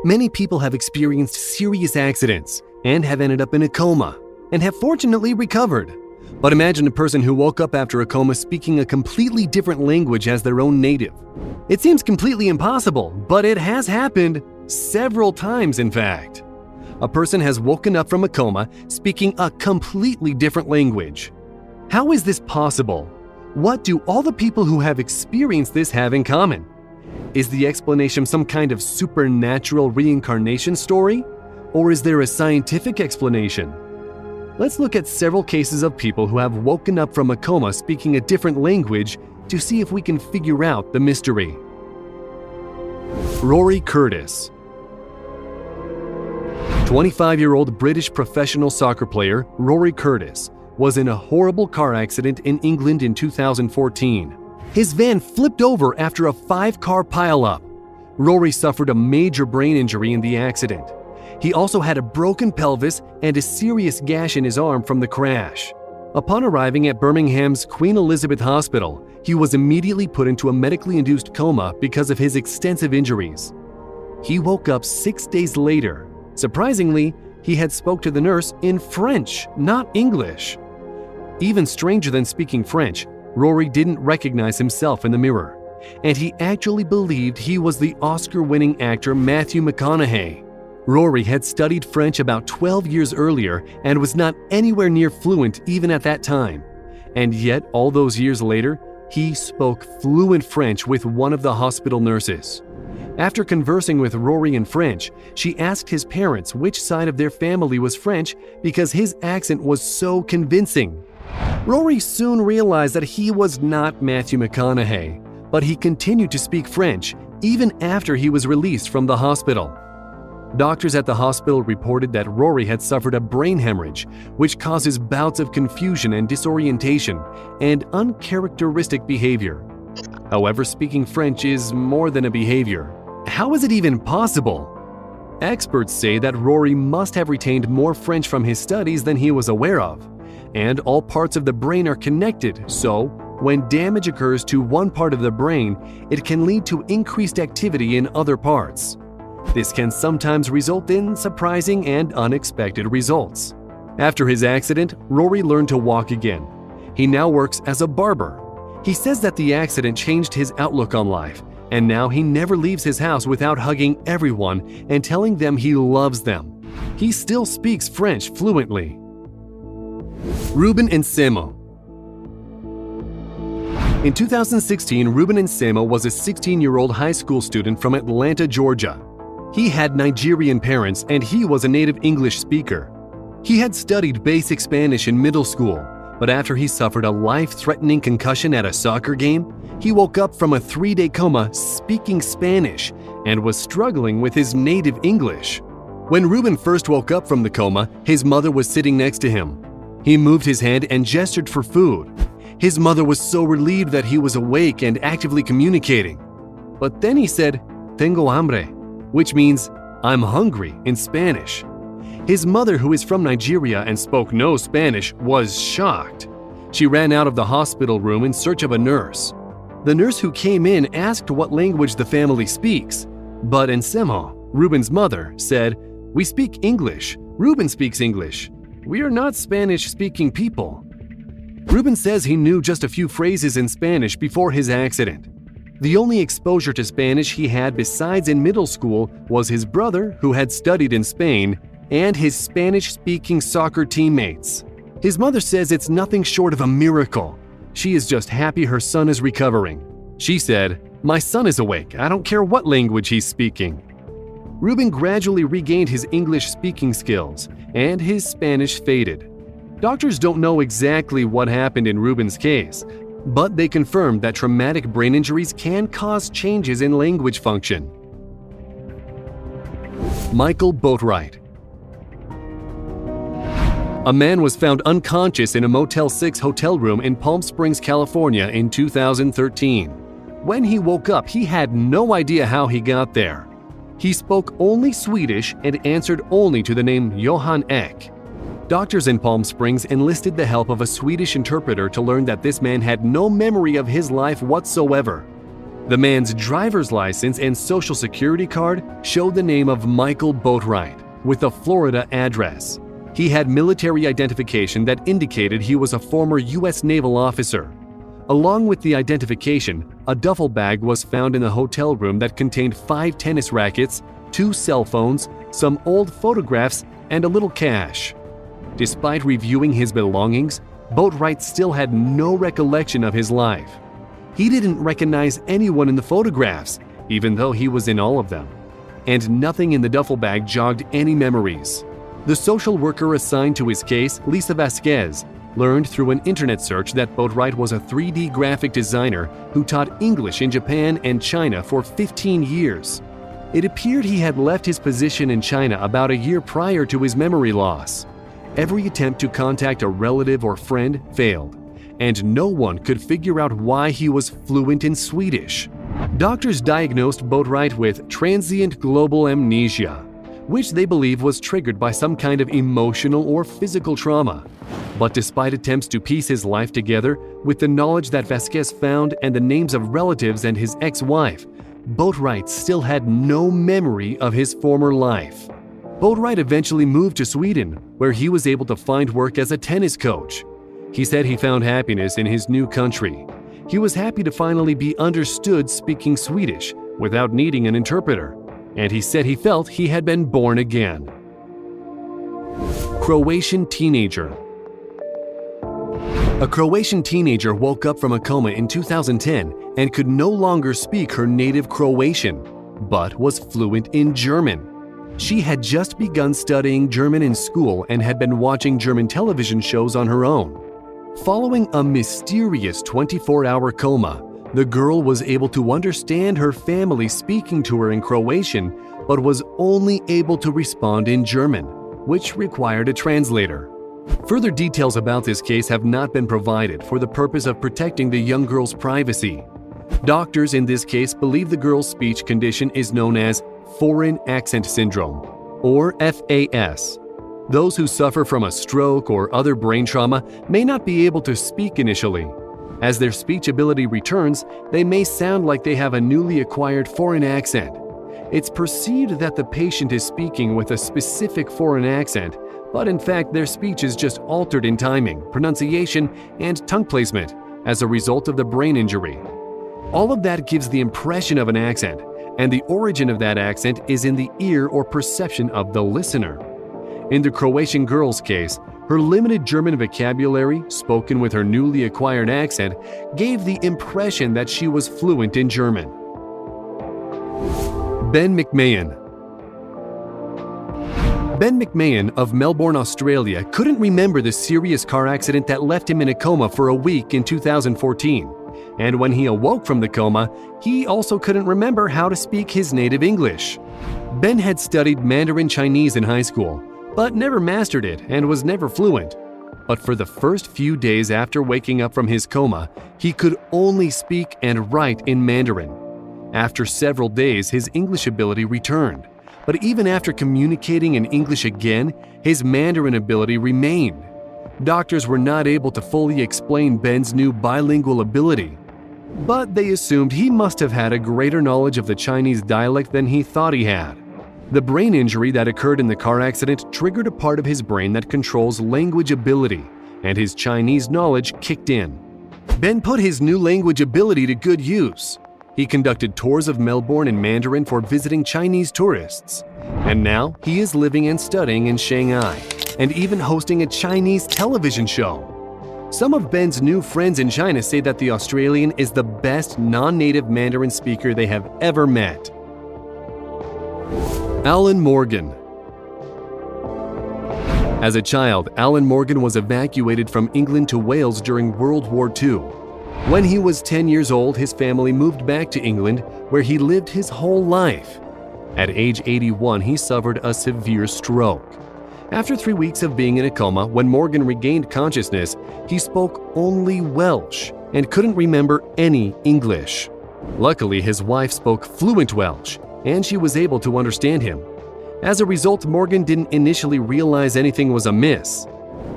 Many people have experienced serious accidents and have ended up in a coma and have fortunately recovered. But imagine a person who woke up after a coma speaking a completely different language as their own native. It seems completely impossible, but it has happened several times, in fact. A person has woken up from a coma speaking a completely different language. How is this possible? What do all the people who have experienced this have in common? Is the explanation some kind of supernatural reincarnation story? Or is there a scientific explanation? Let's look at several cases of people who have woken up from a coma speaking a different language to see if we can figure out the mystery. Rory Curtis. 25-year-old British professional soccer player Rory Curtis was in a horrible car accident in England in 2014. His van flipped over after a 5-car pileup. Rory suffered a major brain injury in the accident. He also had a broken pelvis and a serious gash in his arm from the crash. Upon arriving at Birmingham's Queen Elizabeth Hospital, he was immediately put into a medically induced coma because of his extensive injuries. He woke up 6 days later. Surprisingly, he had spoke to the nurse in French, not English. Even stranger than speaking French, Rory didn't recognize himself in the mirror, and he actually believed he was the Oscar-winning actor Matthew McConaughey. Rory had studied French about 12 years earlier and was not anywhere near fluent even at that time. And yet, all those years later, he spoke fluent French with one of the hospital nurses. After conversing with Rory in French, she asked his parents which side of their family was French because his accent was so convincing. Rory soon realized that he was not Matthew McConaughey, but he continued to speak French even after he was released from the hospital. Doctors at the hospital reported that Rory had suffered a brain hemorrhage, which causes bouts of confusion and disorientation and uncharacteristic behavior. However, speaking French is more than a behavior. How is it even possible? Experts say that Rory must have retained more French from his studies than he was aware of, and all parts of the brain are connected, so when damage occurs to one part of the brain, it can lead to increased activity in other parts. This can sometimes result in surprising and unexpected results. After his accident, Rory learned to walk again. He now works as a barber. He says that the accident changed his outlook on life, and now he never leaves his house without hugging everyone and telling them he loves them. He still speaks French fluently. Ruben Nsemo. In 2016, Ruben Nsemo was a 16-year-old high school student from Atlanta, Georgia. He had Nigerian parents and he was a native English speaker. He had studied basic Spanish in middle school, but after he suffered a life-threatening concussion at a soccer game, he woke up from a 3-day coma speaking Spanish and was struggling with his native English. When Ruben first woke up from the coma, his mother was sitting next to him. He moved his hand and gestured for food. His mother was so relieved that he was awake and actively communicating. But then he said, "Tengo hambre," which means, "I'm hungry" in Spanish. His mother, who is from Nigeria and spoke no Spanish, was shocked. She ran out of the hospital room in search of a nurse. The nurse who came in asked what language the family speaks, but Nsemo, Ruben's mother, said, "We speak English. Ruben speaks English. We are not Spanish-speaking people." Ruben says he knew just a few phrases in Spanish before his accident. The only exposure to Spanish he had besides in middle school was his brother, who had studied in Spain, and his Spanish-speaking soccer teammates. His mother says it's nothing short of a miracle. She is just happy her son is recovering. She said, "My son is awake. I don't care what language he's speaking." Ruben gradually regained his English-speaking skills, and his Spanish faded. Doctors don't know exactly what happened in Ruben's case, but they confirmed that traumatic brain injuries can cause changes in language function. Michael Boatwright. A man was found unconscious in a Motel 6 hotel room in Palm Springs, California in 2013. When he woke up, he had no idea how he got there. He spoke only Swedish and answered only to the name Johan Ek. Doctors in Palm Springs enlisted the help of a Swedish interpreter to learn that this man had no memory of his life whatsoever. The man's driver's license and social security card showed the name of Michael Boatwright, with a Florida address. He had military identification that indicated he was a former U.S. naval officer. Along with the identification, a duffel bag was found in the hotel room that contained 5 tennis rackets, 2 cell phones, some old photographs, and a little cash. Despite reviewing his belongings, Boatwright still had no recollection of his life. He didn't recognize anyone in the photographs, even though he was in all of them. And nothing in the duffel bag jogged any memories. The social worker assigned to his case, Lisa Vasquez, learned through an internet search that Boatwright was a 3D graphic designer who taught English in Japan and China for 15 years. It appeared he had left his position in China about a year prior to his memory loss. Every attempt to contact a relative or friend failed, and no one could figure out why he was fluent in Swedish. Doctors diagnosed Boatwright with transient global amnesia, which they believe was triggered by some kind of emotional or physical trauma. But despite attempts to piece his life together with the knowledge that Vasquez found and the names of relatives and his ex-wife, Boatwright still had no memory of his former life. Boatwright eventually moved to Sweden, where he was able to find work as a tennis coach. He said he found happiness in his new country. He was happy to finally be understood speaking Swedish without needing an interpreter, and he said he felt he had been born again. Croatian teenager. A Croatian teenager woke up from a coma in 2010 and could no longer speak her native Croatian, but was fluent in German. She had just begun studying German in school and had been watching German television shows on her own. Following a mysterious 24-hour coma, the girl was able to understand her family speaking to her in Croatian, but was only able to respond in German, which required a translator. Further details about this case have not been provided for the purpose of protecting the young girl's privacy. Doctors in this case believe the girl's speech condition is known as Foreign Accent Syndrome, or FAS. Those who suffer from a stroke or other brain trauma may not be able to speak initially. As their speech ability returns, they may sound like they have a newly acquired foreign accent. It's perceived that the patient is speaking with a specific foreign accent, but in fact their speech is just altered in timing, pronunciation, and tongue placement as a result of the brain injury. All of that gives the impression of an accent, and the origin of that accent is in the ear or perception of the listener. In the Croatian girl's case, her limited German vocabulary, spoken with her newly acquired accent, gave the impression that she was fluent in German. Ben McMahon. Ben McMahon of Melbourne, Australia, couldn't remember the serious car accident that left him in a coma for a week in 2014. And when he awoke from the coma, he also couldn't remember how to speak his native English. Ben had studied Mandarin Chinese in high school, but never mastered it and was never fluent. But for the first few days after waking up from his coma, he could only speak and write in Mandarin. After several days, his English ability returned. But even after communicating in English again, his Mandarin ability remained. Doctors were not able to fully explain Ben's new bilingual ability, but they assumed he must have had a greater knowledge of the Chinese dialect than he thought he had. The brain injury that occurred in the car accident triggered a part of his brain that controls language ability, and his Chinese knowledge kicked in. Ben put his new language ability to good use. He conducted tours of Melbourne in Mandarin for visiting Chinese tourists. And now he is living and studying in Shanghai, and even hosting a Chinese television show. Some of Ben's new friends in China say that the Australian is the best non-native Mandarin speaker they have ever met. Alan Morgan. As a child, Alan Morgan was evacuated from England to Wales during World War II. When he was 10 years old, his family moved back to England, where he lived his whole life. At age 81, he suffered a severe stroke. After 3 weeks of being in a coma, when Morgan regained consciousness, he spoke only Welsh and couldn't remember any English. Luckily, his wife spoke fluent Welsh, and she was able to understand him. As a result, Morgan didn't initially realize anything was amiss.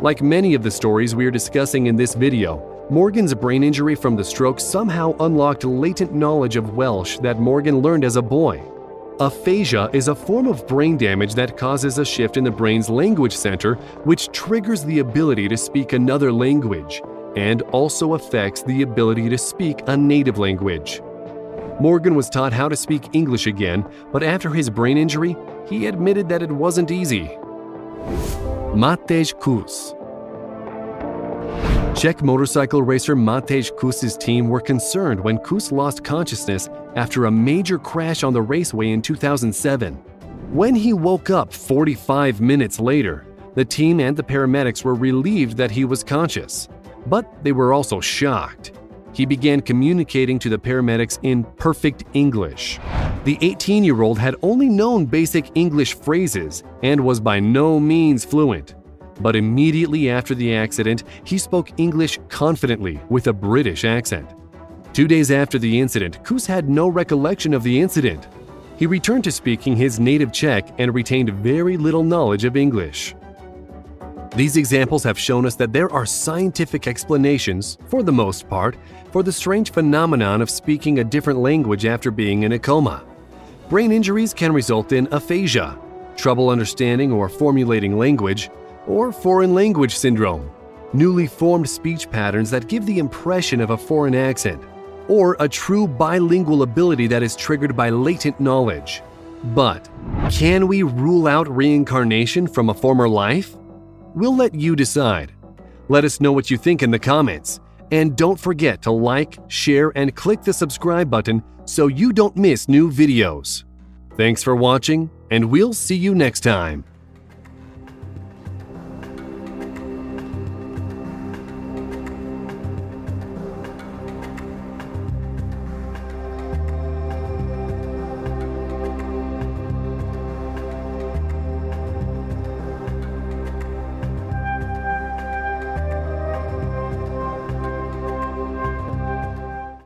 Like many of the stories we are discussing in this video, Morgan's brain injury from the stroke somehow unlocked latent knowledge of Welsh that Morgan learned as a boy. Aphasia is a form of brain damage that causes a shift in the brain's language center, which triggers the ability to speak another language, and also affects the ability to speak a native language. Morgan was taught how to speak English again, but after his brain injury, he admitted that it wasn't easy. Matej Kus. Czech motorcycle racer Matej Kus's team were concerned when Kus lost consciousness after a major crash on the raceway in 2007. When he woke up 45 minutes later, the team and the paramedics were relieved that he was conscious, but they were also shocked. He began communicating to the paramedics in perfect English. The 18-year-old had only known basic English phrases and was by no means fluent. But immediately after the accident, he spoke English confidently with a British accent. 2 days after the incident, Kus had no recollection of the incident. He returned to speaking his native Czech and retained very little knowledge of English. These examples have shown us that there are scientific explanations, for the most part, for the strange phenomenon of speaking a different language after being in a coma. Brain injuries can result in aphasia, trouble understanding or formulating language, or foreign language syndrome, newly formed speech patterns that give the impression of a foreign accent, or a true bilingual ability that is triggered by latent knowledge. But can we rule out reincarnation from a former life? We'll let you decide. Let us know what you think in the comments. And don't forget to like, share, and click the subscribe button so you don't miss new videos. Thanks for watching, and we'll see you next time.